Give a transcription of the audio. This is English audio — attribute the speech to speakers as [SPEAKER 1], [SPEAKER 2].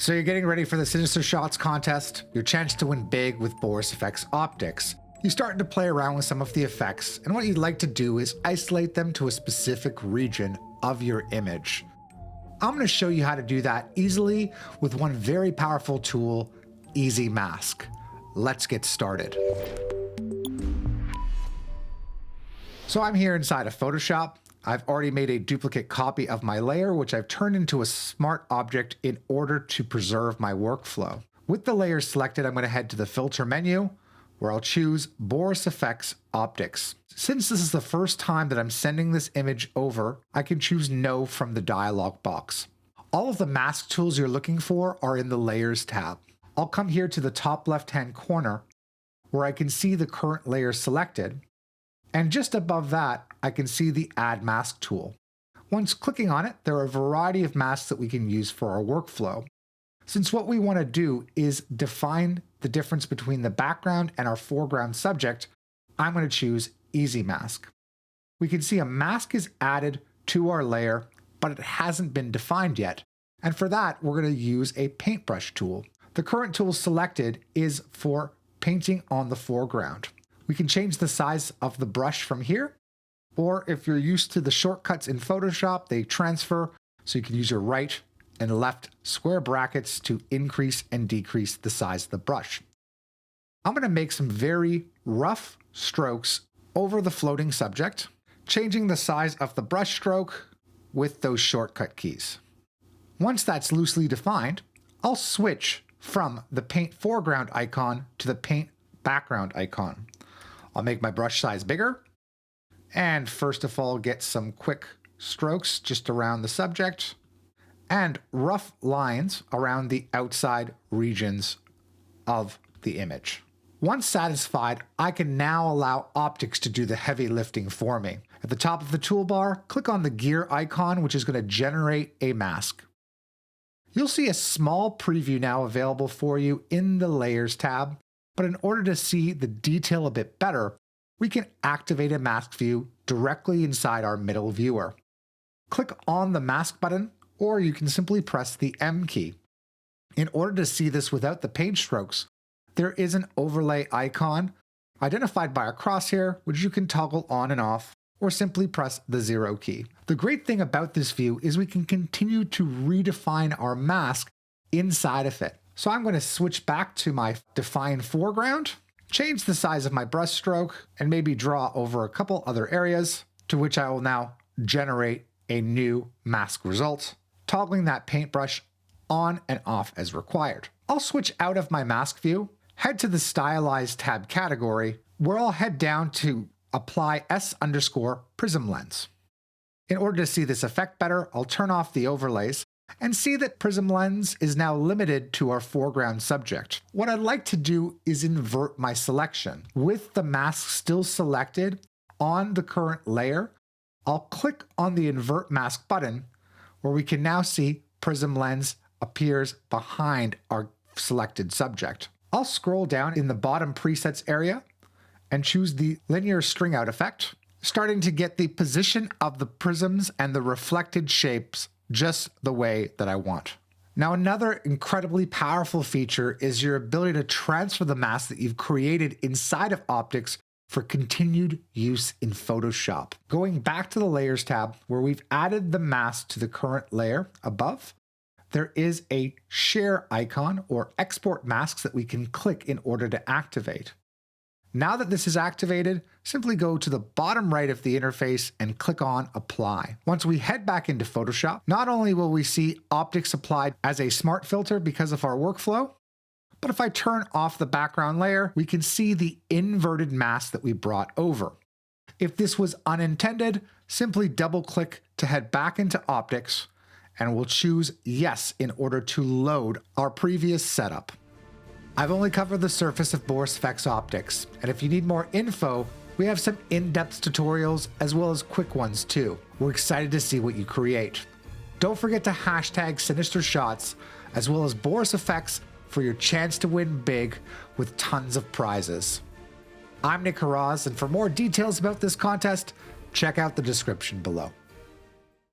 [SPEAKER 1] So you're getting ready for the Sinister Shots contest, your chance to win big with Boris Effects optics. You're starting to play around with some of the effects, and what you'd like to do is isolate them to a specific region of your image. I'm going to show you how to do that easily with one very powerful tool, Easy Mask. Let's get started. So I'm here inside of Photoshop. I've already made a duplicate copy of my layer, which I've turned into a smart object in order to preserve my workflow. With the layer selected, I'm going to head to the filter menu where I'll choose Boris Effects Optics. Since this is the first time that I'm sending this image over, I can choose No from the dialog box. All of the mask tools you're looking for are in the Layers tab. I'll come here to the top left-hand corner where I can see the current layer selected. And just above that, I can see the Add Mask tool. Once clicking on it, there are a variety of masks that we can use for our workflow. Since what we want to do is define the difference between the background and our foreground subject, I'm going to choose Easy Mask. We can see a mask is added to our layer, but it hasn't been defined yet. And for that, we're going to use a paintbrush tool. The current tool selected is for painting on the foreground. We can change the size of the brush from here, or if you're used to the shortcuts in Photoshop, they transfer, so you can use your right and left square brackets to increase and decrease the size of the brush. I'm going to make some very rough strokes over the floating subject, changing the size of the brush stroke with those shortcut keys. Once that's loosely defined, I'll switch from the paint foreground icon to the paint background icon. I'll make my brush size bigger, and first of all, get some quick strokes just around the subject, and rough lines around the outside regions of the image. Once satisfied, I can now allow optics to do the heavy lifting for me. At the top of the toolbar, click on the gear icon, which is going to generate a mask. You'll see a small preview now available for you in the Layers tab. But in order to see the detail a bit better, we can activate a mask view directly inside our middle viewer. Click on the mask button, or you can simply press the M key. In order to see this without the paint strokes, there is an overlay icon identified by a crosshair, which you can toggle on and off, or simply press the 0 key. The great thing about this view is we can continue to redefine our mask inside of it. So I'm going to switch back to my define foreground, change the size of my brush stroke, and maybe draw over a couple other areas, to which I will now generate a new mask result, toggling that paintbrush on and off as required. I'll switch out of my mask view, head to the Stylized tab category, where I'll head down to Apply S_Prism Lens. In order to see this effect better, I'll turn off the overlays and see that Prism Lens is now limited to our foreground subject. What I'd like to do is invert my selection. With the mask still selected on the current layer, I'll click on the Invert Mask button, where we can now see Prism Lens appears behind our selected subject. I'll scroll down in the bottom presets area and choose the Linear String Out effect, starting to get the position of the prisms and the reflected shapes just the way that I want. Now, another incredibly powerful feature is your ability to transfer the mask that you've created inside of optics for continued use in Photoshop. Going back to the Layers tab, where we've added the mask to the current layer above, there is a share icon or export masks that we can click in order to activate. Now that this is activated, simply go to the bottom right of the interface and click on Apply. Once we head back into Photoshop, not only will we see optics applied as a smart filter because of our workflow, but if I turn off the background layer, we can see the inverted mask that we brought over. If this was unintended, simply double-click to head back into optics, and we'll choose Yes in order to load our previous setup. I've only covered the surface of Boris Effects optics, and if you need more info, we have some in-depth tutorials as well as quick ones too. We're excited to see what you create. Don't forget to hashtag Sinister Shots as well as Boris Effects for your chance to win big with tons of prizes. I'm Nick Haraz, and for more details about this contest, check out the description below.